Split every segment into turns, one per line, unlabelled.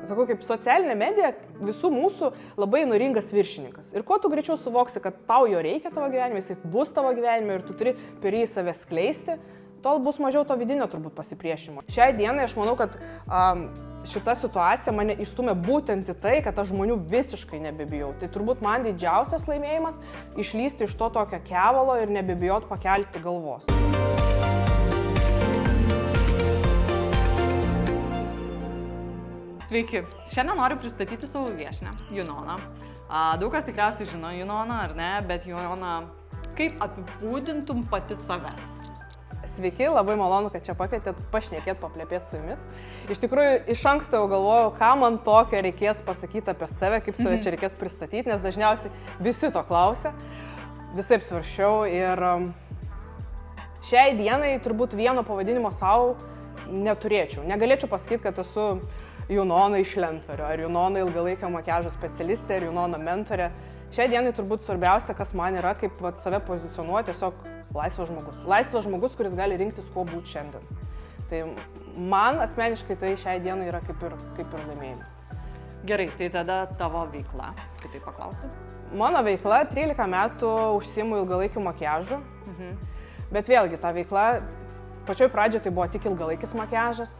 sakau, kaip socialinė medija visų mūsų labai įnoringas viršininkas. Ir kuo tu greičiau suvoksi, kad tau jo reikia tavo gyvenime, jis bus tavo gyvenime ir tu turi per jį save skleisti, tol bus mažiau to vidinio turbūt pasipriešimo. Šiai dienai aš manau, kad šita situacija mane įstumė būtent į tai, kad aš žmonių visiškai nebebijau. Tai turbūt man didžiausias laimėjimas išlysti iš to tokio kevalo ir nebebijot pakelti galvos.
Sveiki, šiandien noriu pristatyti savo viešnią, Junoną. Daug kas tikriausiai žino Junoną, ar ne, bet Junona, kaip apibūdintum pati save?
Sveiki, labai malonu, kad čia pakvietėt pašnekėti, paplepėti su jumis. Iš tikrųjų, iš anksto jau galvojau, ką man tokio reikės pasakyti apie save, kaip save čia reikės pristatyti, nes dažniausiai visi to klausia, visaip svarsčiau ir šiai dienai turbūt vieno pavadinimo savo neturėčiau. Negalėčiau pasakyti, kad esu Junona iš Lentvario, ar Junona ilgalaikio makiažo specialistė, ar Junona mentorė. Šiai dienai turbūt svarbiausia, kas man yra, kaip save pozicionuoti, tiesiog laisvas žmogus. Laisvas žmogus, kuris gali rinktis, kuo būti šiandien. Tai man asmeniškai tai šiai dienai yra kaip ir laimėjimas.
Gerai, tai tada tavo veikla, kitaip paklausiu.
Mano veikla 13 metų užsiimu ilgalaikiu makiažu, bet vėlgi ta veikla, pačioj pradžioje tai buvo tik ilgalaikis makiažas.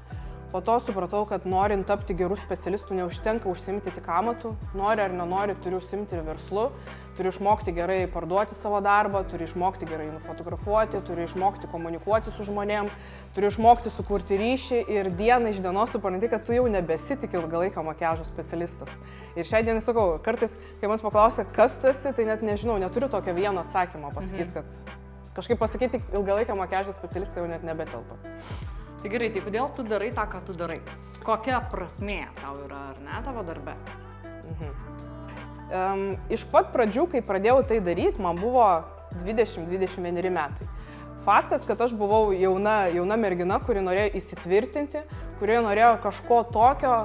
Po to supratau, kad norint tapti gerų specialistų, neužtenka užsiimti tik amatu. Nori ar nenori, turi užsiimti ir verslu, turi išmokti gerai parduoti savo darbą, turi išmokti gerai nufotografuoti, turi išmokti komunikuoti su žmonėm, turi išmokti sukurti ryšį ir dieną iš dienos supranti, kad tu jau nebesi tik ilgalaikio makiažo specialistas. Ir šiai dienai sakau, kartais, kai manęs paklausia, kas tu esi, tai net nežinau, neturiu tokio vieno atsakymo pasakyti, kad kažkaip pasakyti ilgalaikio makiažo specialistą jau net nebetelpa.
Tai gerai, tai kodėl tu darai tą, ką tu darai? Kokia prasmė tau yra, ar ne, tavo darbe?
Iš pat pradžių, kai pradėjau tai daryti, man buvo 20-21 metai. Faktas, kad aš buvau jauna mergina, kuri norėjo įsitvirtinti, kuri norėjo kažko tokio,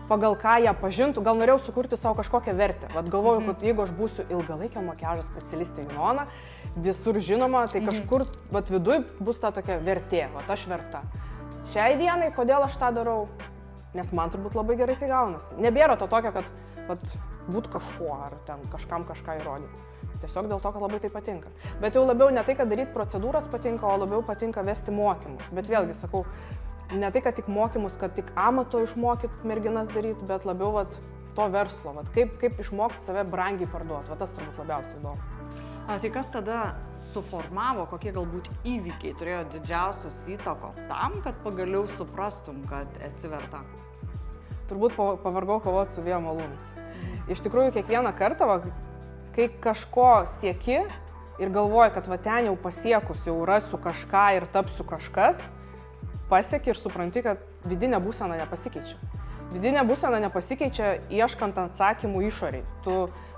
pagal ką ją pažintų, gal norėjau sukurti savo kažkokią vertę. Vat galvoju, kad jeigu aš būsiu ilgalaikio makiažo specialistė Junona, visur žinoma, tai kažkur viduj bus ta tokia vertė, aš verta. Šiai dienai, kodėl aš tą darau? Nes man turbūt labai gerai tai gaunasi. Nebėra to tokio, kad būt kažkuo ar ten kažkam kažką įrodyti. Tiesiog dėl to, kad labai tai patinka. Bet jau labiau ne tai, kad daryti procedūras patinka, o labiau patinka vesti mokymus. Bet vėlgi, sakau, ne tai, kad tik mokymus, kad tik amato išmokyti merginas daryti, bet labiau to verslo, kaip išmokti save brangiai parduoti. Tas turbūt labiausiai įdomu.
Tai kas tada suformavo, kokie galbūt įvykiai turėjo didžiausios įtakos tam, kad pagaliau suprastum, kad esi verta?
Turbūt pavargau kovoti su vėjo malūnais. Iš tikrųjų, kiekvieną kartą, kai kažko sieki ir galvoji, kad ten jau pasiekus, jau rasiu kažką ir tapsiu kažkas, pasieki ir supranti, kad vidinė būsena nepasikeičia. Vidinė būsena nepasikeičia ieškant atsakymų išoriai. Tu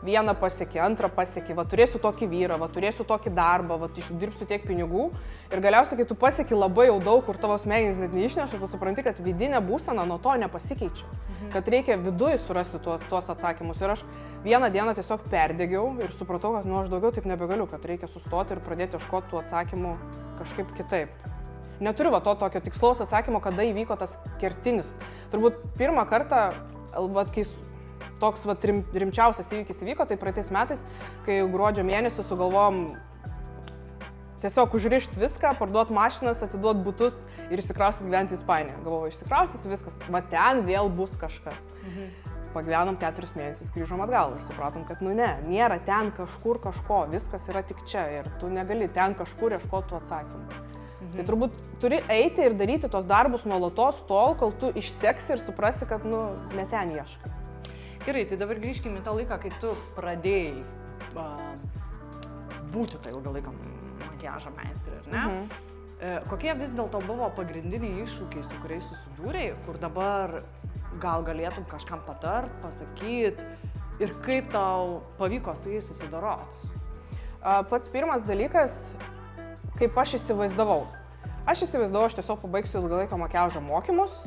vieną pasieki, antrą pasieki, turėsiu tokį vyrą, turėsiu tokį darbą, išdirbsiu tiek pinigų. Ir galiausiai, kai tu pasieki labai jau daug, kur tavo smegenys net neišneša, tu supranti, kad vidinė būsena nuo to nepasikeičia. Kad reikia viduje surasti tuos atsakymus. Ir aš vieną dieną tiesiog perdegiau ir supratau, kad aš daugiau taip nebegaliu, kad reikia sustoti ir pradėti ieškoti tų atsakymų kažkaip kitaip. Neturiu to tokio tikslaus atsakymo, kada įvyko tas kertinis. Turbūt pirmą kartą, kai toks rimčiausias įvykis įvyko, tai praeitais metais, kai gruodžio mėnesį sugalvojom tiesiog užrišti viską, parduoti mašinas, atiduoti butus ir išsikraustyti gyventi į Ispaniją. Galvoju, išsikraustysiu viskas, ten vėl bus kažkas. Pagyvenom 4 mėnesius, grįžom atgal ir supratom, kad nėra ten kažkur kažko, viskas yra tik čia ir tu negali ten kažkur ieškoti tų atsakymų. Tai turbūt turi eiti ir daryti tos darbus nuolatos tol, kol tu išseksi ir suprasi, kad ne ten ieškai.
Gerai, tai dabar grįžkime į tą laiką, kai tu pradėjai būti tą ilgalaikio makiažo meistrė, ar ne? Kokie vis dėlto buvo pagrindiniai iššūkiai, su kuriais susidūrei, kur dabar gal galėtum kažkam patart, pasakyti ir kaip tau pavyko su jais susidoroti?
Pats pirmas dalykas, kaip aš įsivaizdavau. Aš tiesiog pabaigsiu ilgalaikio makiažo mokymus,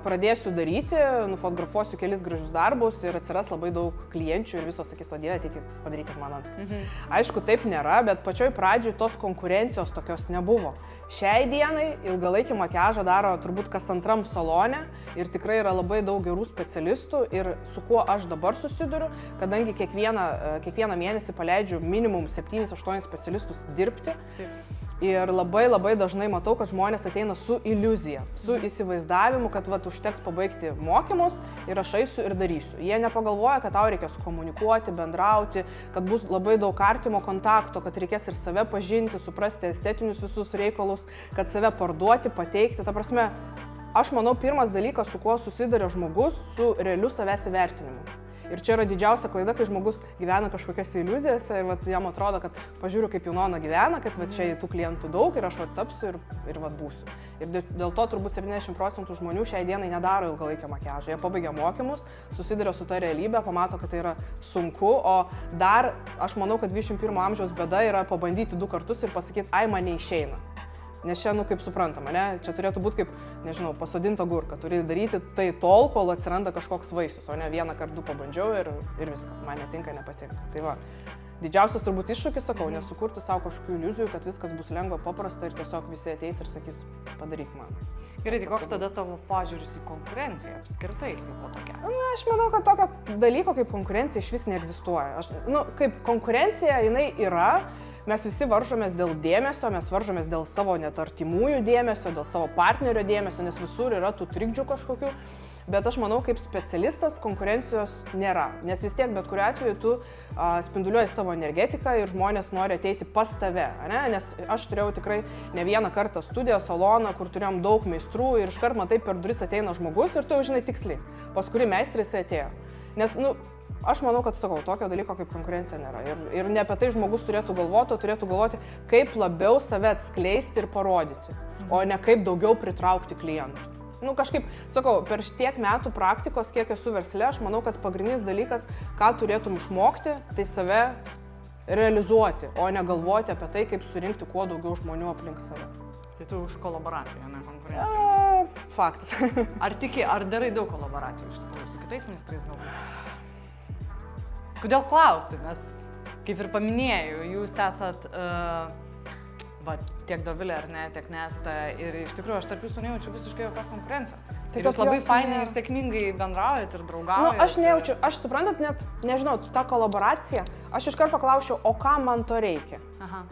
pradėsiu daryti, nufotografuosiu kelis gražius darbus ir atsiras labai daug klienčių ir visos sakys, o Dieve, padarykit man ant. Aišku, taip nėra, bet pačioj pradžioj tos konkurencijos tokios nebuvo. Šiai dienai ilgalaikį makiažą daro turbūt kas antram salone ir tikrai yra labai daug gerų specialistų ir su kuo aš dabar susiduriu, kadangi kiekvieną mėnesį paleidžiu minimum 7-8 specialistus dirbti. Taip. Ir labai dažnai matau, kad žmonės ateina su iliuzija, su įsivaizdavimu, kad užteks pabaigti mokymus ir aš eisiu ir darysiu. Jie nepagalvoja, kad tau reikės komunikuoti, bendrauti, kad bus labai daug artimo kontakto, kad reikės ir save pažinti, suprasti estetinius visus reikalus, kad save parduoti, pateikti. Ta prasme, aš manau, pirmas dalykas, su kuo susiduria žmogus, su realiu savęs įvertinimu. Ir čia yra didžiausia klaida, kai žmogus gyvena kažkokiose iliuzijose ir jam atrodo, kad pažiūriu, kaip Junona gyvena, kad čia tų klientų daug ir aš tapsiu ir būsiu. Ir dėl to turbūt 70% žmonių šiai dienai nedaro ilgalaikio makiažo. Jie pabaigia mokymus, susiduria su ta realybė, pamato, kad tai yra sunku, o dar aš manau, kad 21 amžiaus bėda yra pabandyti 2 kartus ir pasakyti, ai, man neišeina. Nes čia, kaip suprantama, ne? Čia turėtų būti kaip, nežinau, pasodinta gurka. Turi daryti tai tol, kol atsiranda kažkoks vaisius, o ne 1 ar 2 pabandžiau ir viskas, man netinka, nepatinka. Tai va, didžiausias turbūt iššūkis, sakau, nesukurti savo kažkokių iliuzijų, kad viskas bus lengva, paprasta ir tiesiog visi ateis ir sakys, padaryk man.
Gerai, tai koks tada tavo požiūris į konkurenciją apskritai kaip tokia?
Na, aš manau, kad tokio dalyko kaip konkurencija iš vis neegzistuoja. Kaip konkurencija, jinai yra. Mes visi varžomės dėl dėmesio, mes varžomės dėl savo net artimųjų dėmesio, dėl savo partnerio dėmesio, nes visur yra tų trikdžių kažkokių. Bet aš manau, kaip specialistas konkurencijos nėra, nes vis tiek bet kuriuo atveju tu spinduliuoji savo energetiką ir žmonės nori ateiti pas tave, ne? Nes aš turėjau tikrai ne vieną kartą studiją, saloną, kur turėjom daug meistrų ir iškart matai per duris ateina žmogus ir tu jau žinai tiksliai, pas kurį meistrą jis atėjo. Nes, aš manau, kad sakau, tokio dalyko kaip konkurencija nėra. Ir ne apie tai žmogus turėtų galvoti, o turėtų galvoti, kaip labiau save atskleisti ir parodyti, o ne kaip daugiau pritraukti klientų. Kažkaip, sakau, per tiek metų praktikos, kiek esu versle, aš manau, kad pagrindinis dalykas, ką turėtum išmokti, tai save realizuoti, o ne galvoti apie tai, kaip surinkti kuo daugiau žmonių aplink save.
Tai tu už kolaboraciją, ne konkurenciją?
Faktas.
Ar darai daug kolaboracijų iš tikrųjų su kitais meistrais galbūt? Kodėl klausiu, nes kaip ir paminėjau, jūs esat tiek Dovilė ar ne, tiek Nesta ir iš tikrųjų aš tarp jūsų nejaučiu visiškai jokios konkurencijos. Tai jūs labai fainai ir sėkmingai bendraujat ir draugaujat.
Aš nejaučiu, aš suprantat net, nežinau, tą kolaboraciją, aš iškart paklausiau, o ką man to reikia? Aha.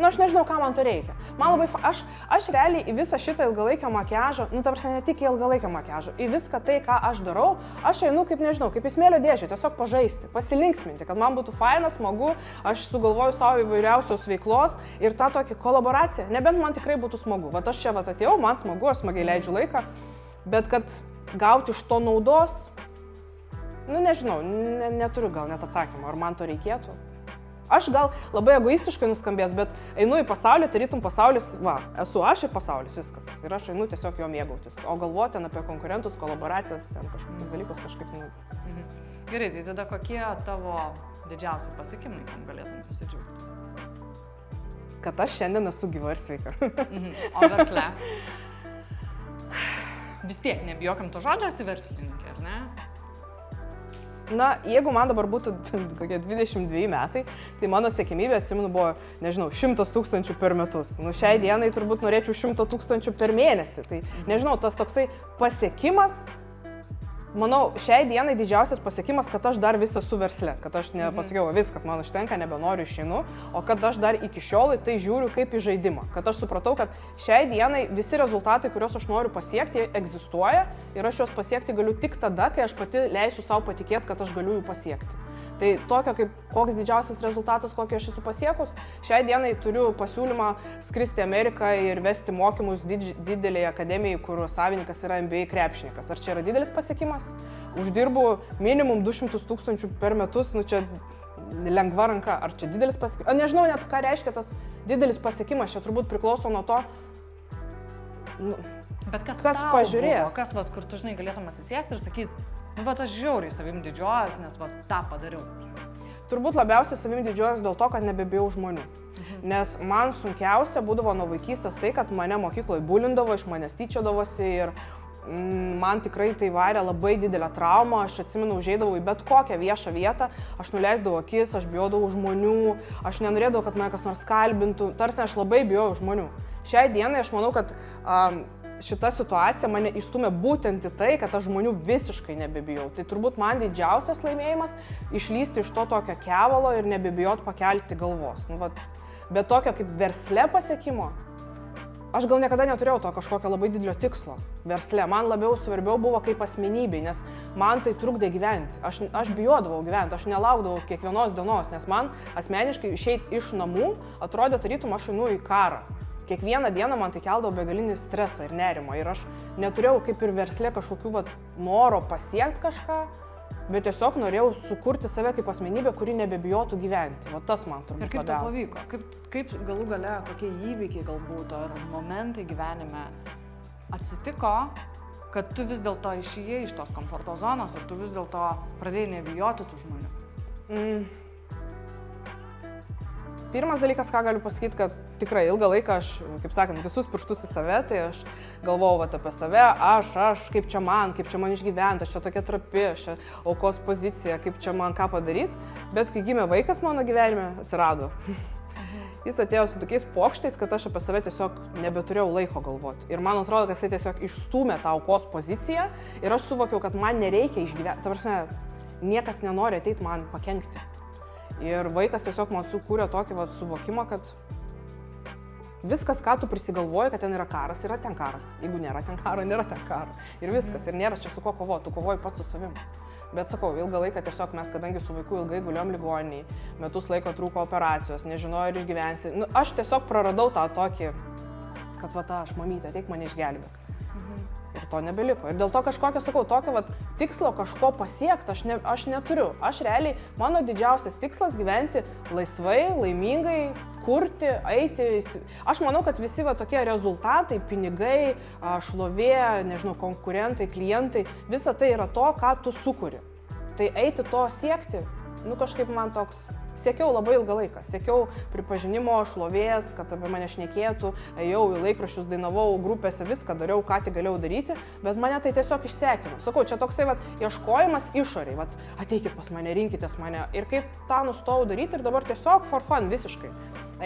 Aš nežinau, ką man to reikia. Man labai, aš realiai į visą šitą ilgalaikio makiažą, ta prasme, ne tik į ilgalaikio makiažą, į viską tai, ką aš darau, aš einu kaip, nežinau, kaip į smėlio dėžę, tiesiog pažaisti, pasilinksminti, kad man būtų fainas, smagu, aš sugalvoju savo įvairiausios veiklos ir tą tokį kolaboraciją, nebent man tikrai būtų smagu. Vat aš čia atėjau, man smagu, aš smagiai leidžiu laiką, bet kad gauti iš to naudos, nežinau, neturiu gal net atsakymą, ar man to reikėtų. Aš gal labai egoistiškai nuskambės, bet einu į pasaulį, tarytum pasaulis, esu aš ir pasaulis, viskas. Ir aš einu tiesiog jo mėgautis. O galvoti apie konkurentus, kolaboracijas, ten kažkokius dalykus kažkaip
Gerai, tai tada kokie tavo didžiausi pasiekimai, kam galėtum pasidžiaugti?
Kad aš šiandien esu gyva ir sveika.
O versle? Vis tiek, nebijokim to žodžio, esi verslininkė, ar ne?
Jeigu man dabar būtų kokie 22 metai, tai mano siekiamybė, atsimenu, buvo, nežinau, 100 000 per metus. Šiai dienai turbūt norėčiau 100 000 per mėnesį. Tai, nežinau, tas toksai pasiekimas, manau, šiai dienai didžiausias pasiekimas, kad aš dar vis esu versle, kad aš nepasakiau, viskas, man užtenka, nebenoriu, išeinu, o kad aš dar iki šiol tai žiūriu kaip į žaidimą. Kad aš supratau, kad šiai dienai visi rezultatai, kuriuos aš noriu pasiekti, egzistuoja ir aš juos pasiekti galiu tik tada, kai aš pati leisiu savo patikėti, kad aš galiu jų pasiekti. Tai tokio kaip koks didžiausias rezultatas, kokį aš esu pasiekus, šiai dienai turiu pasiūlymą skristi į Ameriką ir vesti mokymus didelėje akademijoje, kur savininkas yra NBA krepšininkas. Ar čia yra didelis pasiekimas? Uždirbu minimum 200 000 per metus, čia lengva ranka. Ar čia didelis pasiekimas? Nežinau net, ką reiškia tas didelis pasiekimas, čia turbūt priklauso nuo to,
bet
kas pažiūrės.
Kas, kur tu žinai galėtum atsisėsti ir sakyti, aš žiauriai savim didžiuojuosi, nes tą padariau.
Turbūt labiausiai savim didžiuojuosi dėl to, kad nebebijau žmonių. Nes man sunkiausia būdavo nuo vaikystės tai, kad mane mokykloje bulindavo, iš manęs tyčiodavosi ir man tikrai tai varė labai didelę traumą, aš atsimenu, užeidavau į bet kokią viešą vietą, aš nuleisdavau akis, aš bijodavau žmonių, aš nenorėdavau, kad mane kas nors kalbintų, tarsi aš labai bijojau žmonių. Šiai dienai aš manau, kad šita situacija mane įstumė būtent į tai, kad aš žmonių visiškai nebebijau. Tai turbūt man didžiausias laimėjimas išlysti iš to tokio kevalo ir nebebijot pakelti galvos. Nu, vat, be tokio kaip versle pasiekimo. Aš gal niekada neturėjau to kažkokio labai didelio tikslo versle. Man labiau svarbiau buvo kaip asmenybei, nes man tai trukdė gyventi. Aš bijodavau gyventi, aš nelaukdavau kiekvienos dienos, nes man asmeniškai išeiti iš namų atrodė tarytum aš einu į karą. Kiekvieną dieną man tai keldavo begalinį stresą ir nerimą. Ir aš neturėjau kaip ir versle kažkokių noro pasiekti kažką, bet tiesiog norėjau sukurti save kaip asmenybę, kuri nebebijotų gyventi. Va tas man turbūt
ir kaip to pavyko? Kaip galų gale, kokie įvykiai galbūt ar momentai gyvenime atsitiko, kad tu vis dėlto išėjai iš tos komforto zonos ir tu vis dėlto pradėjai nebijoti tų žmonių?
Pirmas dalykas, ką galiu pasakyti, kad tikrai ilgą laiką aš, kaip sakant, visus pirštus į save, tai aš galvojau apie save, aš, kaip čia man išgyventi, aš čia tokia trapi, aš čia aukos pozicija, kaip čia man ką padaryti, bet kai gimė vaikas mano gyvenime, atsirado. Jis atėjo su tokiais pokštais, kad aš apie save tiesiog nebeturėjau laiko galvoti. Ir man atrodo, kad jis tiesiog išstūmė tą aukos poziciją ir aš suvokiau, kad man nereikia išgyventi, ta prasme, niekas nenori ateiti man pakenkti. Ir vaikas tiesiog man sukūrė tokį suvokimą, kad viskas, ką tu prisigalvoji, kad ten yra karas, yra ten karas. Jeigu nėra ten karo, nėra ten karo. Ir viskas. Ir nėra čia su kuo kovoti, tu kovoji pats su savimi. Bet sakau, ilgą laiką tiesiog mes, kadangi su vaiku ilgai guliom ligoniniai, metus laiko trūko operacijos, nežinojau ir išgyvensi. Nu, aš tiesiog praradau tą tokį, kad aš mamytė, ateik mane išgelbėk. Ir to nebeliko. Ir dėl to kažkokio, sakau, tokio tikslo kažko pasiekti aš neturiu. Aš realiai, mano didžiausias tikslas gyventi laisvai, laimingai, kurti, eiti. Aš manau, kad visi tokie rezultatai, pinigai, šlovė, nežinau, konkurentai, klientai, visa tai yra to, ką tu sukuri. Tai eiti to siekti, kažkaip man toks, siekiau labai ilgą laiką, siekiau pripažinimo, šlovės, kad apie mane šnekėtų, ėjau į laikraščius, dainavau grupėse, viską dariau, ką tik galėjau daryti, bet mane tai tiesiog išsekino. Sakau, čia toksai ieškojimas išoriai, ateikit pas mane, rinkitės mane. Ir kaip tą nustojau daryti ir dabar tiesiog for fun visiškai.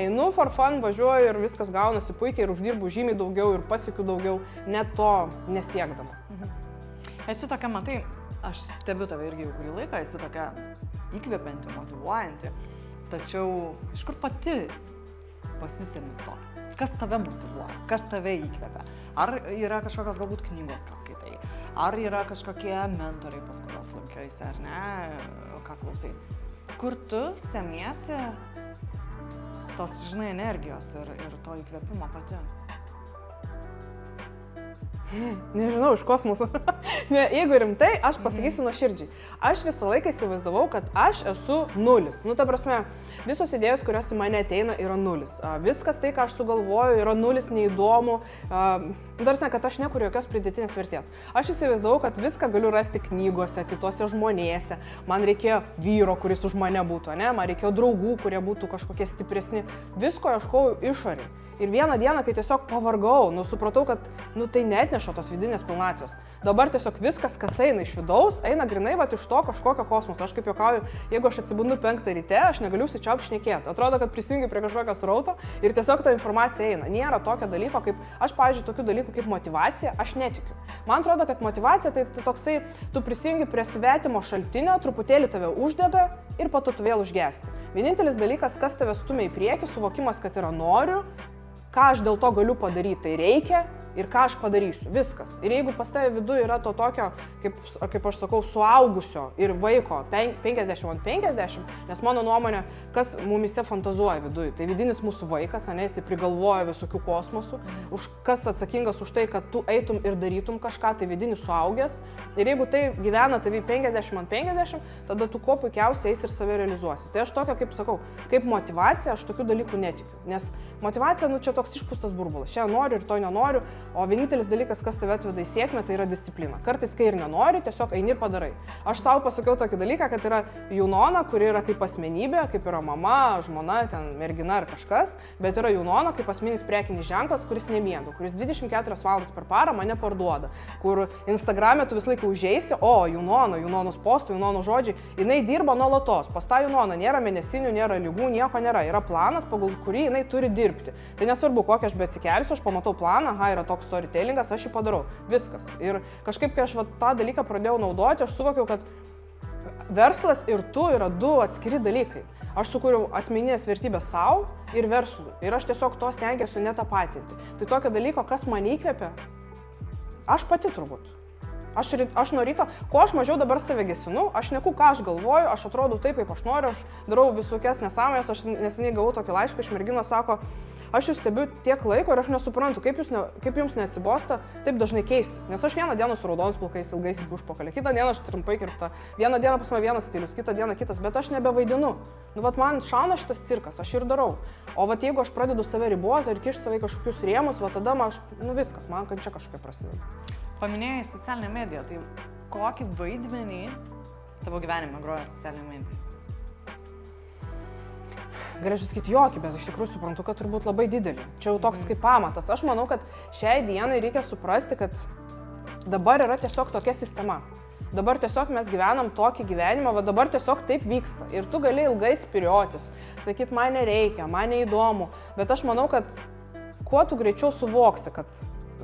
Einu for fun, važiuoju ir viskas gaunasi puikiai ir uždirbu žymiai daugiau ir pasiekiu daugiau, net to nesiekdama.
Esi tokia, matai, aš stebiu tave irgi jau kurį laiką, esi tokia įkvepianti, motyvuojanti, tačiau iš kur pati pasisemi to? Kas tave motyvuoja? Kas tave įkvepia? Ar yra kažkokios galbūt knygos, kas skaitai? Ar yra kažkokie mentoriai, pas kurios lankiaisi, ar ne? Ką klausai? Kur tu semiesi tos, žinai, energijos ir to įkvėpimo pati?
Nežinau, iš kosmoso. Jeigu rimtai, aš pasakysiu nuoširdžiai. Aš visą laiką įsivaizdavau, kad aš esu nulis. Ta prasme, visos idėjos, kurios į mane ateina, yra nulis. Viskas tai, ką aš sugalvoju, yra nulis, neįdomu. Tarsi, kad aš nekuriu jokios pridėtinės vertės. Aš įsivaizdavau, kad viską galiu rasti knygose, kitose žmonėse. Man reikėjo vyro, kuris už mane būtų, ne? Man reikėjo draugų, kurie būtų kažkokie stipresni. Visko ieškojau išoriai. Ir vieną dieną, kai tiesiog pavargau, supratau, kad tai neatneša tos vidinės pilnatvės. Dabar tiesiog viskas, kas eina iš vidaus, eina grinai iš to kažkokio kosmoso. Aš kaip juokauju, jeigu aš atsibundu 5 ryte, aš negaliu užsičiaupti šnekėti. Atrodo, kad prisijungiu prie kažkokio srauto ir tiesiog ta informacija eina. Nėra tokio dalyko, kaip aš, pavyzdžiui, tokių dalykų kaip motyvacija, aš netikiu. Man atrodo, kad motyvacija tai toksai, tu prisijungi prie svetimo šaltinio, truputėlį tave uždega ir po to tu vėl užgesti. Vienintelis dalykas, kas tave stumia į priekį, suvokimas, kad yra noriu, ką aš dėl to galiu padaryti, tai reikia ir ką aš padarysiu. Viskas. Ir jeigu pas tave viduje yra to tokio, kaip aš sakau, suaugusio ir vaiko 50/50, nes mano nuomonė, kas mumise fantazuoja viduje, tai vidinis mūsų vaikas, jis prigalvoja visokių kosmosų, kas atsakingas už tai, kad tu eitum ir darytum kažką, tai vidinis suaugęs. Ir jeigu tai gyvena tavai 50/50, tada tu kuo puikiausiai eis ir save realizuosi. Tai aš tokio, kaip sakau, kaip motyvacija, aš tokių dalykų netikiu. Nes motyvacija, čia toks išpūstas burbulas. Šiandien noriu, rytoj nenoriu. O vienintelis dalykas, kas tave atveda į sėkmę, tai yra disciplina. Kartais, kai ir nenori, tiesiog eini ir padarai. Aš savo pasakiau tokį dalyką, kad yra Junona, kuri yra kaip asmenybė, kaip yra mama, žmona, ten mergina ar kažkas, bet yra Junona kaip asmeninis prekinis ženklas, kuris nemiega, kuris 24 valandas per parą mane parduoda, kur Instagram'e tu visą laiką užeisi, o Junona, Junonos postų, Junonos žodžiai, jinai dirba nuolatos. Pas tą Junoną nėra mėnesinių, nėra lygų, nieko nėra. Yra planas, pagal kurį jinai turi dirbti. Tai nesvarbu, kokią aš beatsikelsiu, aš pamatau planą, yra toks storytellingas, aš jį padarau. Viskas. Ir kažkaip, kai aš tą dalyką pradėjau naudoti, aš suvokiau, kad verslas ir tu yra du atskiri dalykai. Aš sukūriau asmeninės vertybės savo ir verslui. Ir aš tiesiog to stengiuosi netapatinti. Tai tokio dalyko, kas man įkvepia, aš pati turbūt. Aš nuo ryto, kuo aš mažiau dabar save gesinu, aš neku, ką aš galvoju, aš atrodau taip, kaip aš noriu, aš darau visokias nesąmonės, aš neseniai gavau tokį laišką iš merginos, sako, aš jūs stebiu tiek laiko ir aš nesuprantu, kaip jums neatsibosta taip dažnai keistis. Nes aš vieną dieną su raudonais plaukais ilgais iki užpakalį, kitą dieną aš trumpai kirpta, vieną dieną pas mane vienas stilius, kitą dieną kitas, bet aš nebevaidinu. Nu, vat man šauna šitas cirkas, aš ir darau. O vat jeigu aš pradedu save riboti ir kišti save kažkokius rėmus, vat tada man, viskas, man čia kažkokia prasideda.
Paminėjai socialinę mediją, tai kokį vaidmenį tavo gyvenime groja socialinė medija?
Galėčiau sakyti jokį, bet iš tikrųjų suprantu, kad turbūt labai didelį. Čia jau toks kaip pamatas. Aš manau, kad šiai dienai reikia suprasti, kad dabar yra tiesiog tokia sistema. Dabar tiesiog mes gyvenam tokį gyvenimą, va dabar tiesiog taip vyksta. Ir tu gali ilgai spiriotis, sakyt, man nereikia, man neįdomu. Bet aš manau, kad kuo tu greičiau suvoksi, kad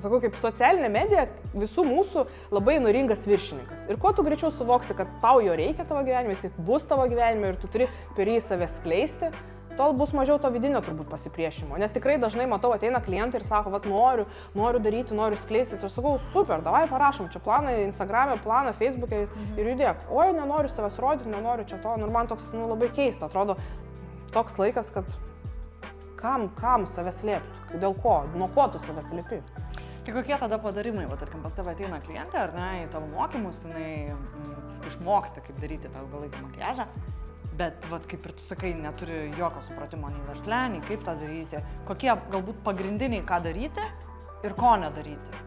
sakau, kaip socialinė medija visų mūsų labai įnoringas viršininkas. Ir kuo tu greičiau suvoksi, kad tau jo reikia tavo gyvenime, jis bus tavo gyvenime ir tu turi per jį save skleisti, tol bus mažiau to vidinio turbūt pasipriešimo. Nes tikrai dažnai matau, ateina klientai ir sako, vat noriu daryti, noriu skleisti. Ir aš sakau, super, davai parašom, čia planą Instagram'e, planą Facebook'e ir judėk. Oi, nenoriu savęs rodyti, nenoriu čia to. Ir man toks labai keista, atrodo toks laikas, kad kam savęs slėpti, dėl ko, nuo ko tu savęs slėpi.
Tai kokie tada padarimai, va, tarkim, pas tave ateina klientė, ar ne, į tavo mokymus, jinai išmoksta, kaip daryti tą ilgalaikį makiažą, bet, va, kaip ir tu sakai, neturi jokio supratimo nei versle, nei kaip tą daryti. Kokie galbūt pagrindiniai, ką daryti ir ko nedaryti?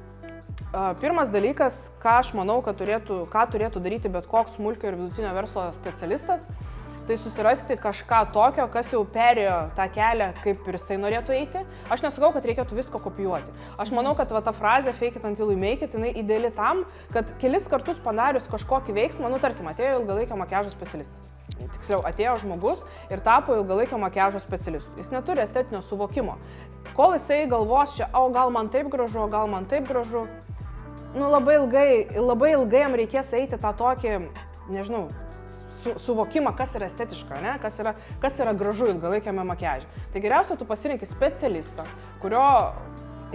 Pirmas dalykas, ką aš manau, ką turėtų daryti bet koks smulkio ir vidutinio verslo specialistas, tai susirasti kažką tokio, kas jau perėjo tą kelią, kaip ir jisai norėtų eiti. Aš nesakau, kad reikėtų visko kopijuoti. Aš manau, kad va, ta frazė fake it until you make it, jinai ideali tam, kad kelis kartus padarius kažkokį veiksmą, tarkim, atėjo ilgalaikio makiažo specialistas. Tiksliau, atėjo žmogus ir tapo ilgalaikio makiažo specialistu. Jis neturi estetinio suvokimo. Kol jisai galvos čia, o gal man taip gražu, o gal man taip gražu, labai ilgai jam reikės eiti tą tokį, nežinau, suvokimą, kas yra estetiška, ne? Kas yra gražu ilgalaikiame makiaže. Tai geriausia, tu pasirinki specialistą, kurio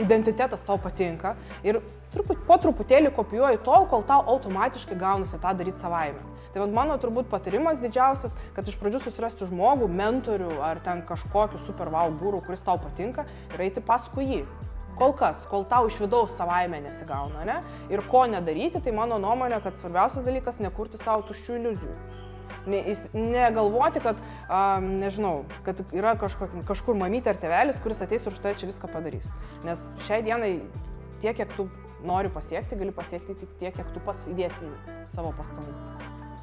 identitetas tau patinka ir po truputėlį kopijuoji tol, kol tau automatiškai gaunasi tą daryti savaime. Tai mano turbūt patarimas didžiausias, kad iš pradžių susirasti žmogų, mentorių ar ten kažkokį super wow guru, kuris tau patinka ir eiti paskui jį. Kol tau iš vidaus savaime nesigauna, ne? Ir ko nedaryti, tai mano nuomonė, kad svarbiausias dalykas nekurti savo tuščių iliuzijų. Negalvoti, kad, nežinau, kad yra kažkur mamytė ar tėvelis, kuris ateis ir už tai čia viską padarys. Nes šiai dienai tiek, kiek tu nori pasiekti, gali pasiekti tik tiek, kiek tu pats įdėsi savo pastangų.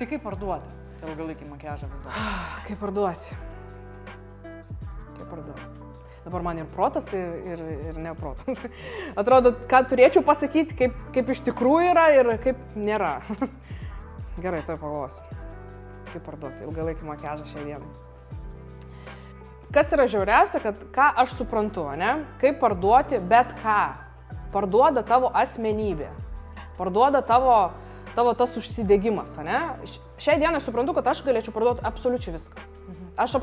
Tai kaip parduoti ilgalaikį makiažą vis dėlto?
Kaip parduoti? Dabar man ir protas, ir neprotas. Atrodo, ką turėčiau pasakyti, kaip iš tikrųjų yra ir kaip nėra. Gerai, tai pagalvosiu. Kaip parduoti ilgalaikį makiažą šiai dienai. Kas yra žiauriausia, kad ką aš suprantu, ne? Kaip parduoti bet ką. Parduoda tavo asmenybė. Parduoda tavo tas užsidegimas, ne? Šiai dienai suprantu, kad aš galėčiau parduoti absoliučiai viską. Aš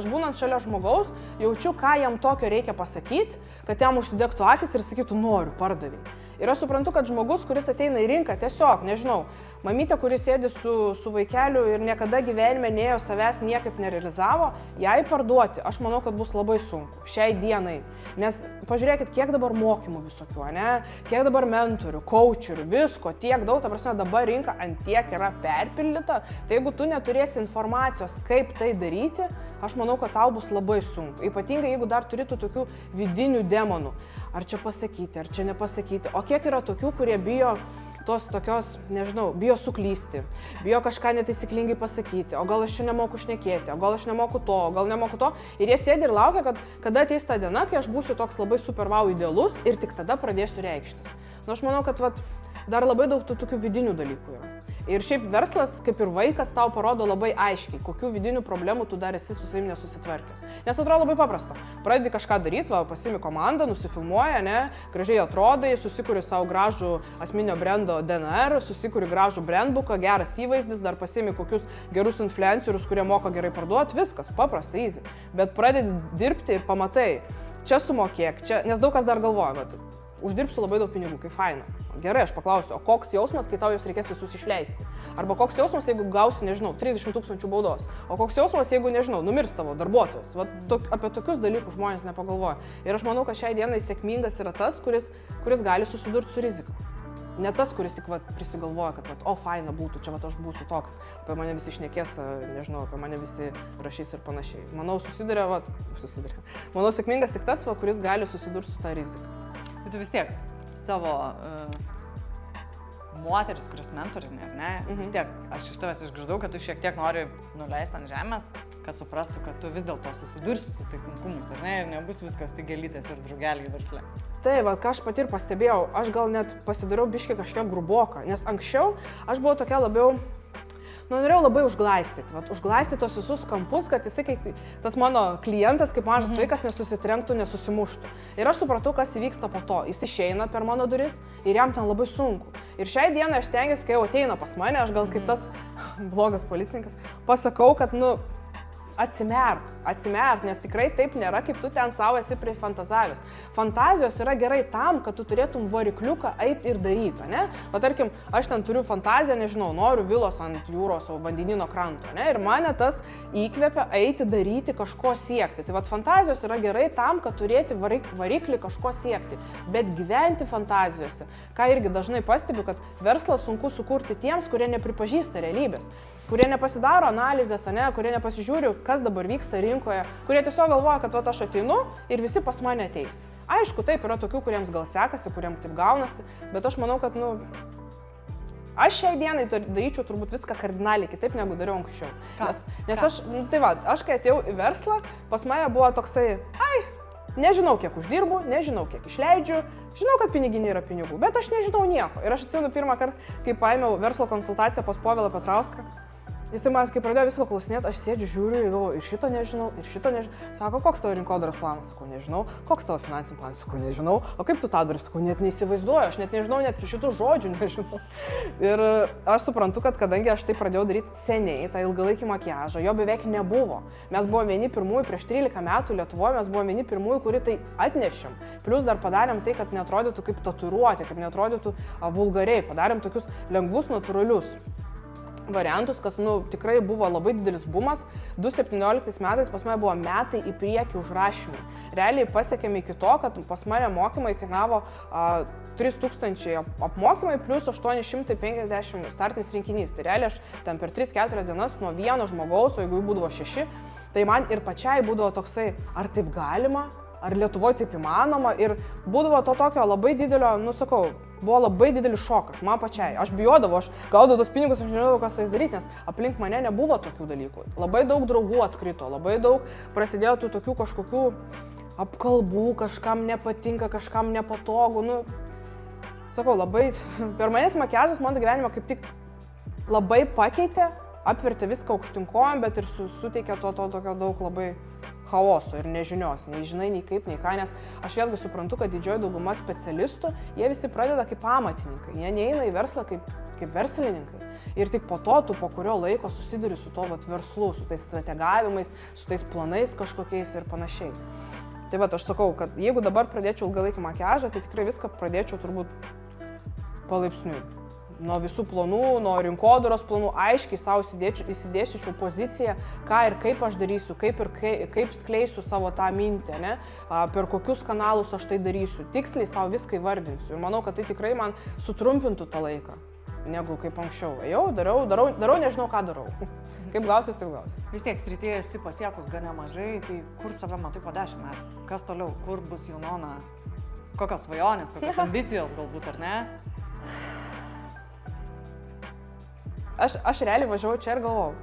būnant šalia žmogaus, jaučiu, ką jam tokio reikia pasakyti, kad jam užsidegtų akis ir sakytų, noriu, pardaviai. Ir aš suprantu, kad žmogus, kuris ateina į rinką, tiesiog, nežinau, Mamytė, kuri sėdi su vaikeliu ir niekada gyvenime nėjo savęs niekaip nerealizavo, jai parduoti, aš manau, kad bus labai sunku šiai dienai. Nes pažiūrėkit, kiek dabar mokymų visokių, ne? Kiek dabar mentorių, coacherių, visko, tiek daug, ta prasme, dabar rinka ant tiek yra perpildyta. Tai jeigu tu neturėsi informacijos, kaip tai daryti, aš manau, kad tau bus labai sunku. Ypatingai, jeigu dar turėtų tokių vidinių demonų. Ar čia pasakyti, ar čia nepasakyti. O kiek yra tokių, kurie bijo tos tokios, nežinau, bijo suklysti, bijo kažką netaisyklingai pasakyti, o gal aš čia nemoku šnekėti, o gal aš nemoku to, o gal nemoku to. Ir jie sėdi ir laukia, kada ateis ta diena, kai aš būsiu toks labai super wow idealus ir tik tada pradėsiu reikštis. Nu, aš manau, kad dar labai daug tokių vidinių dalykų yra. Ir šiaip verslas, kaip ir vaikas, tau parodo labai aiškiai, kokių vidinių problemų tu dar esi su savimi nesusitvarkęs. Nes atrodo labai paprasta. Pradedi kažką daryti, pasiimi komandą, nusifilmuoja, ne, gražiai atrodai, susikuri savo gražų asmeninio brendo DNR, susikuri gražų brandbooką, geras įvaizdis, dar pasiimi kokius gerus influencerius, kurie moka gerai parduoti, viskas, paprasta, easy. Bet pradedi dirbti ir pamatai, čia sumokėk, čia, nes daug kas dar galvoja, bet uždirbsiu labai daug pinigų, kaip faina. Gerai, aš paklausiu, o koks jausmas, kai tau jūs reikės visus išleisti? Arba koks jausmas, jeigu gausi, nežinau, 30 000 baudos? O koks jausmas, jeigu, nežinau, numirs tavo darbuotojas? Apie tokius dalykus žmonės nepagalvoja. Ir aš manau, kad šiai dienai sėkmingas yra tas, kuris gali susidurti su rizika. Ne tas, kuris tik prisigalvoja, kad o faina būtų, čia aš būsiu toks, apie mane visi šnekės, nežinau, apie mane visi rašys ir panašiai. Manau, susiduria. Manau, sėkmingas tik tas, kuris gali susidurti su tą riziką.
Bet tu vis tiek savo moteris, kuris mentorinė, ar ne? Vis tiek, aš iš tavęs išgirdau, kad tu šiek tiek nori nuleisti ant žemės, kad suprastų, kad tu vis dėlto susidursi su tais sunkumais, ar ne? Ir nebus viskas tik gėlytės ir drugeliai versle.
Tai, ką aš pati ir pastebėjau, aš gal net pasidariau biškį kažkiek gruboką, nes anksčiau aš buvau tokia labiau, norėjau labai užglaistyti, užglaistyti tos visus kampus, kad jisai, kaip tas mano klientas, kaip mažas vaikas, nesusitrenktų, nesusimuštų. Ir aš supratau, kas įvyksta po to. Jis išeina per mano duris ir jam ten labai sunku. Ir šiai dienai aš stengiuosi, kai jau ateina pas mane, aš gal kaip tas blogas policininkas, pasakau, kad, atsimerk, nes tikrai taip nėra, kaip tu ten savo esi prifantazavęs. Fantazijos yra gerai tam, kad tu turėtum varikliuką eiti ir daryti, ne? Tarkim, aš ten turiu fantaziją, nežinau, noriu vilos ant jūros, vandenino kranto, ne? Ir mane tas įkvepia eiti, daryti, kažko siekti. Tai fantazijos yra gerai tam, kad turėti variklį kažko siekti. Bet gyventi fantazijose, ką irgi dažnai pastebiu, kad verslą sunku sukurti tiems, kurie nepripažįsta realybės, kurie nepasidaro analizės, kurie nepasižiūri, kas dabar vyksta rinkoje, kurie tiesiog galvoja, kad aš ateinu ir visi pas mane ateis. Aišku, taip, yra tokių, kuriems gal sekasi, kuriems taip gaunasi, bet aš manau, kad, aš šiai dienai daryčiau turbūt viską kardinaliai kitaip, negu dariau anksčiau. Nes aš kai atėjau į verslą, pas mane buvo toksai, nežinau, kiek uždirbu, nežinau, kiek išleidžiu, žinau, kad piniginė yra pinigų, bet aš nežinau nieko. Ir aš atsimenu pirmą kartą, kai paėmiau verslo konsultaciją pas Povilą Petrauską, jisai man, kai pradėjo visko klausinėti, aš sėdžiu, žiūriu ir galvoju, ir šito nežinau. Sako, koks tavo rinkodaros planas? Sakau, nežinau. Koks tavo finansinis planas? Sakau, nežinau. O kaip tu tą darai? Sakau, net neįsivaizduoju, aš net nežinau, net šitų žodžių nežinau. Ir aš suprantu, kad kadangi aš tai pradėjau daryti seniai, tą ilgalaikį makiažą, jo beveik nebuvo. Mes buvome vieni pirmųjų, prieš 13 metų Lietuvoje, mes buvome vieni pirmųjų, kuri tai atnešėm. Plius dar padarėm tai, kad neatrodytų kaip tatuiruotė, kad neatrodytų vulgariai. Padarėm tokius lengvus, natūralius variantus, kas tikrai buvo labai didelis bumas. 2017 metais pas mane buvo metai į priekį užrašymai. Realiai pasiekėme iki to, kad pas mane mokymai kainavo 3000 apmokymai plus 850 startinis rinkinys. Tai realiai aš ten per 3-4 dienas nuo vieno žmogaus, o jeigu jų būdavo 6, tai man ir pačiai būdavo toksai, ar taip galima, ar Lietuvoje taip įmanoma. Ir būdavo to tokio labai didelio, buvo labai didelis šokas man pačiai. Aš bijodavau, aš gaudavau tos pinigus, aš nežinau, kas tais daryti, nes aplink mane nebuvo tokių dalykų. Labai daug draugų atkrito, labai daug prasidėjo tų tokių kažkokių apkalbų, kažkam nepatinka, kažkam nepatogu. Labai, per manęs makiažas mano gyvenimą kaip tik labai pakeitė, apvertė viską aukštyn kojom, bet ir suteikė to tokio daug labai chaoso ir nežinios, nei žinai, nei kaip, nei ką, nes aš vėlgi suprantu, kad didžioji dauguma specialistų, jie visi pradeda kaip amatininkai, jie neina į verslą kaip verslininkai. Ir tik po to, tu po kurio laiko susiduri su to verslu, su tais strategavimais, su tais planais kažkokiais ir panašiai. Tai aš sakau, kad jeigu dabar pradėčiau ilgalaikį makiažą, tai tikrai viską pradėčiau turbūt palaipsniui. nuo visų planų, nuo rinkodaros planų, aiškiai savo įsidėsiu poziciją, ką ir kaip aš darysiu, kaip skleisiu savo tą mintį, ne? Per kokius kanalus aš tai darysiu. Tiksliai savo viską įvardinsiu. Ir manau, kad tai tikrai man sutrumpintų tą laiką, negu kaip anksčiau. Ėjau, darau, nežinau, ką darau. Kaip gausis, taip gausis.
Vis tiek srityje esi pasiekus gana mažai, tai kur save matai po 10 metų? Kas toliau? Kur bus Junona? Kokios svajonės, kokios ambicijos galbūt, ar ne?
Aš realiai važiavau čia ir galvojau.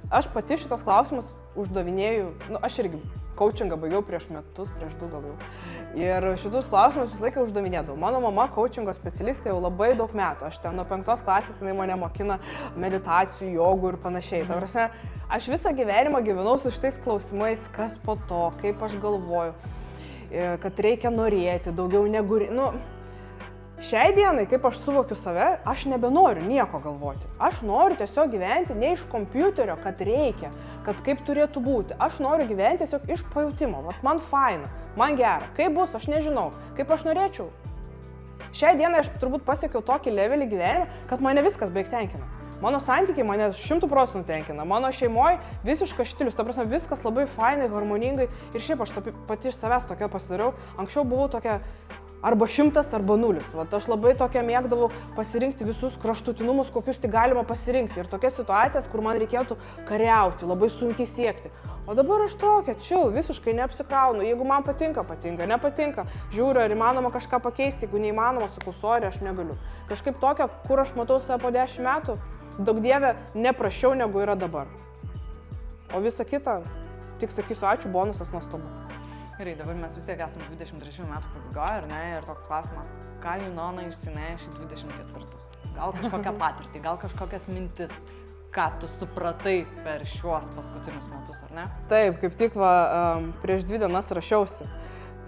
Aš pati šitos klausimus uždavinėju, aš irgi coachingą baigiau prieš 2 gal jau. Ir šitus klausimus visą laiką uždavinėdavau. Mano mama coachingo specialistė jau labai daug metų. Aš ten nuo 5 klasės jinai mane mokina meditacijų, jogų ir panašiai. Ta prasme, aš visą gyvenimą gyvenau su šitais klausimais, kas po to, kaip aš galvoju, kad reikia norėti daugiau negu... Šiai dienai, kaip aš suvokiu save, aš nebenoriu nieko galvoti. Aš noriu tiesiog gyventi ne iš kompiuterio, kad reikia, kad kaip turėtų būti. Aš noriu gyventi tiesiog iš pajutimo. Vat man faina, man gera. Kaip bus, aš nežinau. Kaip aš norėčiau. Šiai dienai aš turbūt pasiekiau tokį levelį gyvenime, kad mane viskas beveik tenkina. Mano santykiai mane 100% tenkina. Mano šeimoje visiškas štilius. Ta prasme, viskas labai fainai, harmoningai. Ir šiaip aš pati iš savęs tokia pasidariau. Anksčiau buvau tokia... Arba 100, arba 0. Vat aš labai tokia mėgdavau pasirinkti visus kraštutinumus, kokius tik galima pasirinkti. Ir tokias situacijas, kur man reikėtų kariauti, labai sunkiai siekti. O dabar aš tokia, chill, visiškai neapsikraunu. Jeigu man patinka, nepatinka. Žiūriu, ar įmanoma kažką pakeisti. Jeigu neįmanoma, sakau, sorry, aš negaliu. Kažkaip tokia, kur aš matau save po 10 metų, daug dievė, neprašiau, negu yra dabar. O visa kita, tik sakysiu, ačiū, bonusas nuostabu.
Gerai, dabar mes vis tiek esame 23 metų pabaigoje, ar ne? Ir toks klausimas, ką Junona išsinešė 24? Gal kažkokią patirtį, gal kažkokias mintis, ką tu supratai per šiuos paskutinius metus, ar ne?
Taip, kaip tik prieš 2 dienas rašiausi,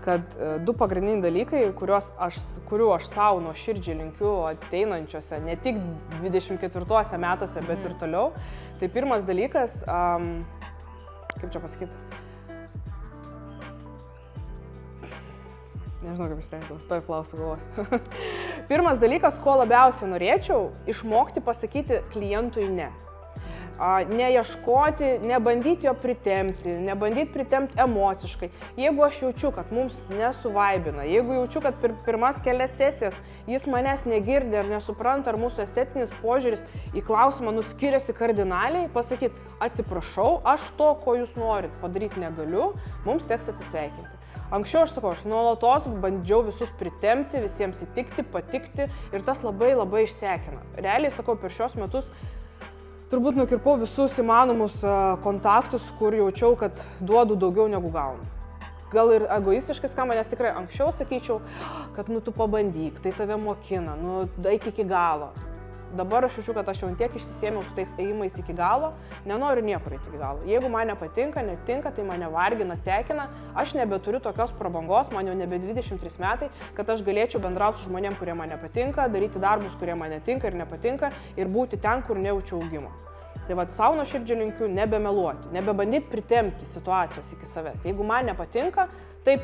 kad 2 pagrindiniai dalykai, kurių aš savo nuoširdžiai linkiu ateinančiose, ne tik 24 metuose, bet ir toliau. Tai pirmas dalykas, kaip čia pasakyti? Nežinau, kaip įstengti, toj klausiu galvos. Pirmas dalykas, ko labiausiai norėčiau, išmokti pasakyti klientui ne. Neieškoti, nebandyti jo pritempti, nebandyti pritempti emociškai. Jeigu aš jaučiu, kad mums nesuvaibina, jeigu jaučiu, kad per pirmas kelias sesijas jis manęs negirdi ar nesupranta, ar mūsų estetinis požiūris į klausimą skiriasi kardinaliai, pasakyti, atsiprašau, aš to, ko jūs norit padaryti negaliu, mums teks atsisveikinti. Anksčiau aš sakau, aš nuolatos bandžiau visus pritempti, visiems įtikti, patikti ir tas labai labai išsekina. Realiai, sakau, per šios metus turbūt nukirpau visus įmanomus kontaktus, kur jaučiau, kad duodu daugiau negu gaunu. Gal ir egoistiškai skamba, nes tikrai anksčiau sakyčiau, kad tu pabandyk, tai tave mokina, eik iki galo. Dabar aš jaučiu, kad aš jau tiek išsisėmiau su tais ėjimais iki galo, nenoriu niekur eiti iki galo. Jeigu man nepatinka, netinka, tai mane vargina, sekina, aš nebeturiu tokios prabangos, man jau nebe 23 metai, kad aš galėčiau bendrauti su žmonėm, kurie man nepatinka, daryti darbus, kurie man netinka ir nepatinka ir būti ten, kur nejaučiu augimo. Tai vat savo nuoširdžiai linkiu nebemeluoti, nebebandyti pritempti situacijos iki savęs. Jeigu man nepatinka, tai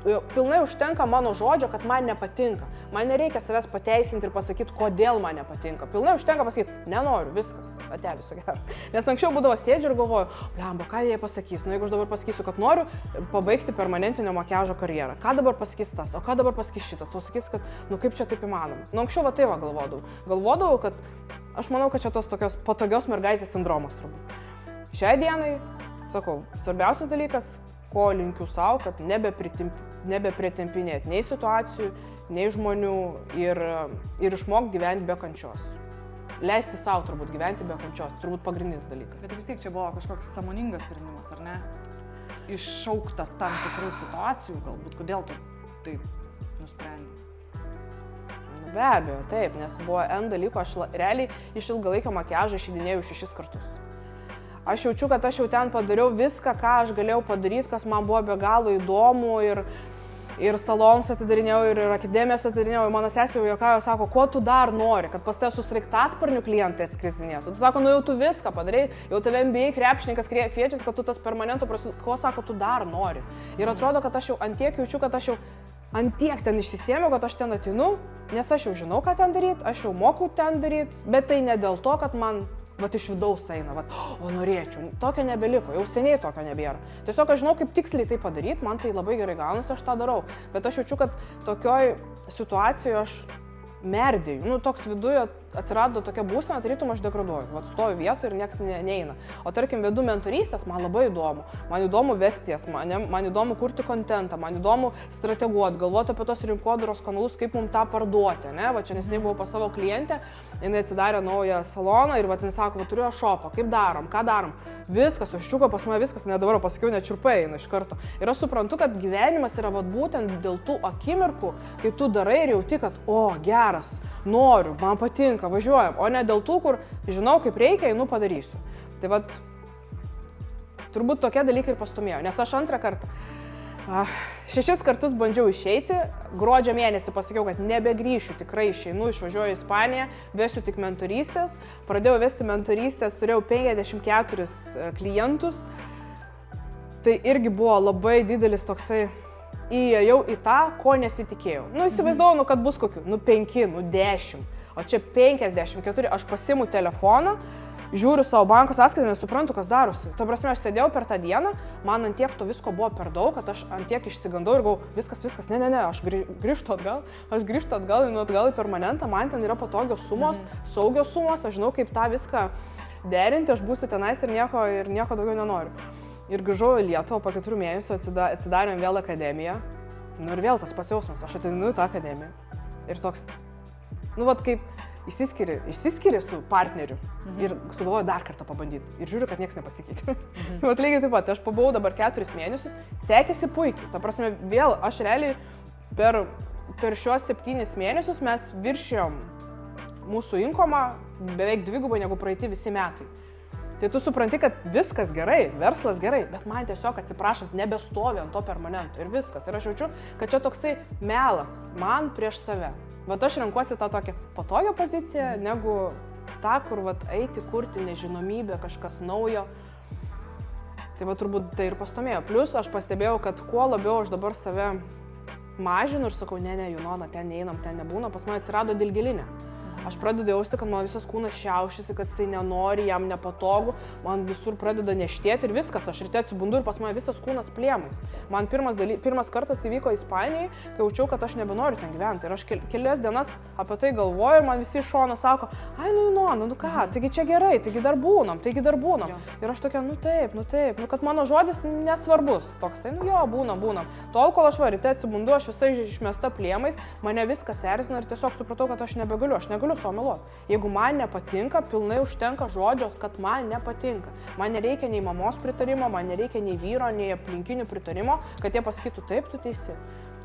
pilnai užtenka mano žodžio, kad man nepatinka. Man nereikia savęs pateisinti ir pasakyti, kodėl man nepatinka. Pilnai užtenka pasakyti, nenoriu, viskas, ate viso gero. Nes anksčiau būdavo sėdžiu ir galvoju, blemba, ką jie pasakys? Jeigu aš dabar pasakysiu, kad noriu pabaigti permanentinio makiažo karjerą, ką dabar pasakys tas, o ką dabar pasakys šitas, o sakys, kad, kaip čia taip įmanoma. Anksčiau tai galvodavau. Galvodavau, kad aš manau, kad čia tos tokios patogios mergaitės sindromas turbūt. Šiai dienai, sakau, svarbiausias dalykas, ko linkiu savo, kad nebepritempinėti nei situacijų, nei žmonių ir išmokti gyventi be kančios. Leisti savo turbūt gyventi be kančios, turbūt pagrindinis dalykas.
Bet vis tiek čia buvo kažkoks sąmoningas sprendimas, ar ne? Iššauktas tam tikrų situacijų, galbūt, kodėl tu taip nusprendei?
Be abejo, taip, nes buvo N dalykų, aš realiai iš ilgalaikio makiažo išeidinėjau 6 kartus. Aš jaučiu, kad aš jau ten padariau viską, ką aš galėjau padaryti, kas man buvo be galo įdomu ir salonus atidarinėjau, ir akademijas atidarinėjau. Mano sesė jau juokavo, sako, ko tu dar nori, kad pas tave su sraigtasparnių klientai atskrisdinėtų. Tu sako, jau tu viską padarai, jau tave NBA krepšininkas kviečiasi, kad tu tas permanentų prasidėtų. Ko sako, tu dar nori? Ir atrodo, kad aš jau antiek jaučiu, kad aš jau antiek ten išsisėmiau, kad aš ten atinu nes aš jau žinau, ką ten daryti, aš jau moku ten daryti, bet tai ne dėl to, kad man iš vidaus eina, o norėčiau, tokio nebeliko, jau seniai tokio nebėra. Tiesiog aš žinau, kaip tiksliai tai padaryti, man tai labai gerai gaunasi, aš tą darau, bet aš jaučiu, kad tokioj situacijoje aš merdėjau, toks viduje atsirado tokia būsena, tarytum aš degraduoju, stoju vietoje ir niekas neina. O tarkim, vedu mentorystės, man labai man įdomu vesties, man įdomu kurti kontentą, man įdomu strateguoti, galvoti apie tos rinkodaros kanalus, kaip mums tą parduoti, ne? Čia neseniai buvau pas savo klientę, jinai atsidarė naują saloną ir jinai sako, turiu šopą, kaip darom, ką darom, viskas, užčiuko pas mane viskas, net dabar pasakiau, nečiurpai eina iš karto. Ir aš suprantu, kad gyvenimas yra būtent dėl tų akimirkų, kai tu darai ir jauti, kad, geras, noriu, man patinka, važiuojam, o ne dėl tų, kur žinau, kaip reikia, einu padarysiu. Tai turbūt tokie dalykai ir pastumėjo, nes aš antrą kartą 6 kartus bandžiau išeiti, gruodžio mėnesį pasakiau, kad nebegrįšiu, tikrai išeinu, išvažiuoju į Ispaniją, vesiu tik mentorystės, pradėjau vesti mentorystės, turėjau 54 klientus, tai irgi buvo labai didelis toksai, įėjau į tą, ko nesitikėjau. Įsivaizdavau, kad bus kokių, 5, 10, o čia 54, aš pasiimu telefoną, žiūriu savo banko sąskaitą, nesuprantu, kas darosi. Ta prasme, aš sėdėjau per tą dieną, man ant tiek to visko buvo per daug, kad aš ant tiek išsigandau ir galvojau, viskas, ne, aš grįžtu atgal, einu atgal į permanentą, man ten yra patogios sumos, saugios sumos, aš žinau, kaip tą viską derinti, aš būsiu tenais ir nieko daugiau nenoriu. Ir grįžau į Lietuvą, po 4 mėnesių atsidarėm vėl akademiją, ir vėl tas pasijausmas, aš ateinu į tą akademiją. Ir toks, kaip išsiskiri su partneriu ir sugalvoju dar kartą pabandyti. Ir žiūriu, kad niekas nepasikeitė. Lygiai taip pat, aš pabuvau dabar 4 mėnesius, sekėsi puikiai. Ta prasme, vėl aš realiai per šios 7 mėnesius mes viršėjom mūsų inkomą beveik 2 negu praeiti visi metai. Tai tu supranti, kad viskas gerai, verslas gerai, bet man tiesiog atsiprašant nebestovi ant to permanento ir viskas. Ir aš jaučiu, kad čia toksai melas man prieš save. Aš renkuosi tą tokią patogią poziciją, negu tą, kur eiti, kurti nežinomybę, kažkas naujo. Tai turbūt tai ir pastumėjo. Plius aš pastebėjau, kad kuo labiau aš dabar save mažinu ir sakau, ne, Junona, ten neeinam, ten nebūna, pas mane atsirado dilgėlinė. Aš pradedu jausti, kad man visas kūnas šiaušiasi, kad jisai nenori, jam nepatogu, man visur pradeda neštėti ir viskas, aš ryte atsibundu ir pas mane visas kūnas plėmais. Man pirmas kartas įvyko Ispanijai, kai jaučiau, kad aš nebenoriu ten gyventi. Ir aš kelias dienas apie tai galvoju ir man visi iš šono sako, Junona, ką, taigi čia gerai, taigi dar būnam. Ir aš tokia, taip, kad mano žodis nesvarbus, toksai, būnam. Tol, kol aš ryte atsibundu, aš visai išmesta plėmais, mane viskas erzina ir tiesiog supratau, kad aš negaliu savo meluoti. Jeigu man nepatinka, pilnai užtenka žodžio, kad man nepatinka. Man nereikia nei mamos pritarimo, man nereikia nei vyro, nei aplinkinių pritarimo, kad jie pasakytų, taip, tu teisi.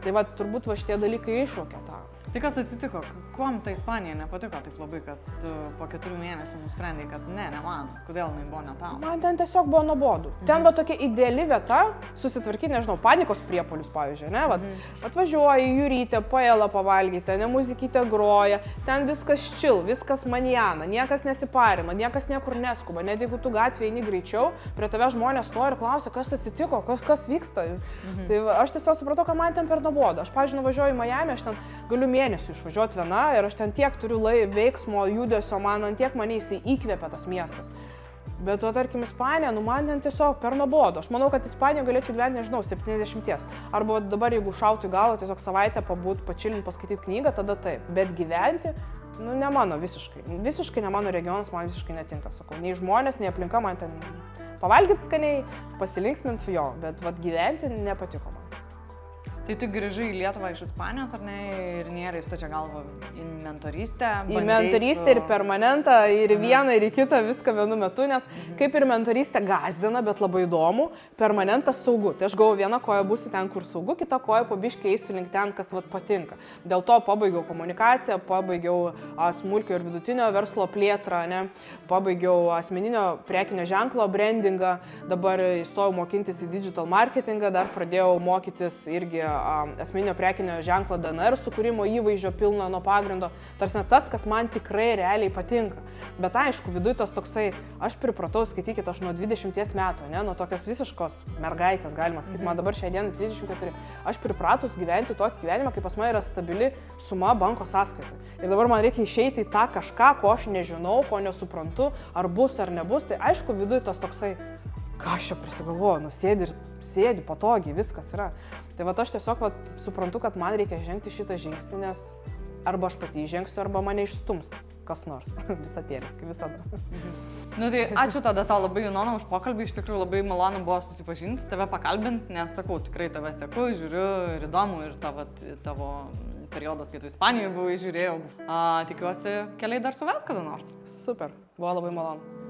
Tai turbūt šitie dalykai iššaukia tą.
Tai kas atsitiko? Kuom ta Ispanija nepatiko taip labai, kad tu po 4 mėnesių nusprendai, kad ne man? Kodėl jinai buvo ne tau?
Man ten tiesiog buvo nuobodu. Ten buvo tokia ideali vieta, susitvarkyti, nežinau, panikos priepuolius, pavyzdžiui, ne? Atvažiuoji, jūrytę, paėlą pavalgyti, ne muzikytę groja, ten viskas čil, viskas manjana, niekas nesiparina, niekas niekur neskuba, net jeigu tu gatvėje eini greičiau, prie tave žmonės stoja ir klausia, kas atsitiko, kas vyksta. Tai aš tiesiog supratau, kad man ten per nuobodu. Aš, pavyzdžiui, nuvažiuoju į Miami, aš ten galiu mėnesių išvažiuoti viena ir aš ten tiek turiu veiksmo, judesio, man ant tiek mane įkvėpia tas miestas. Bet tarkim, Ispanija, man ten tiesiog per nuobodu. Aš manau, kad Ispanijoje galėčiau gyventi, nežinau, 70. Arba dabar, jeigu šautų į galvą, tiesiog savaitę pabūt, pačilint, paskaityti knygą, tada taip. Bet gyventi, ne mano visiškai. Visiškai ne mano regionas, man visiškai netinka, sakau. Nei žmonės, nei aplinka, man ten pavalgyti skaniai, pasilinksmint jo, bet gyventi nepatiko man.
Tai tu grįžai į Lietuvą iš Ispanijos, ar ne, ir nėra įstačia galva į mentorystę?
Į mentorystę ir permanentą, ir į vieną, ir į kitą, viską vienu metu, nes kaip ir mentorystė gazdina, bet labai įdomu, permanentas saugu. Tai aš galvoju, viena koja būsiu ten, kur saugu, kita koja po biškį eisiu link ten, kas patinka. Dėl to pabaigiau komunikaciją, pabaigiau smulkio ir vidutinio verslo plėtrą, ne? Pabaigiau asmeninio prekinio ženklo brandingą, dabar įstojau mokintis į digital marketingą, dar pradėjau mokytis irgi asmeninio prekinio ženklo DNR sukūrimo įvaizdžio pilno nuo pagrindo. Tarsi tas, kas man tikrai realiai patinka. Bet aišku, viduje tas toksai, aš pripratau, skaitykit, aš nuo 20 metų, ne, nuo tokios visiškos mergaitės, galima sakyti, man dabar šią dieną 34, aš pripratus gyventi tokį gyvenimą, kaip pas mane yra stabili suma banko sąskaitoje. Ir dabar man reikia išeiti į tą kažką, ko aš nežinau, ko nesuprantu, ar bus ar nebus, tai aišku, viduje tas toksai, ką aš čia prisigalvoju, sėdi patogiai, viskas yra. Tai va aš tiesiog suprantu, kad man reikia žengti šitą žingsnį, nes arba aš pati žengsiu, arba mane išstums kas nors. Visatėlė, kaip visada.
Nu tai ačiū tada tau labai, Junona, už pokalbį, iš tikrųjų labai malonu buvo susipažinti, tave pakalbinti, nes sakau, tikrai tave seku, žiūriu ir įdomu, ir tavo periodas, kai tu Ispanijoje buvai, žiūrėjau. Tikiuosi, keliai dar suves kada nors.
Super, buvo labai malonu.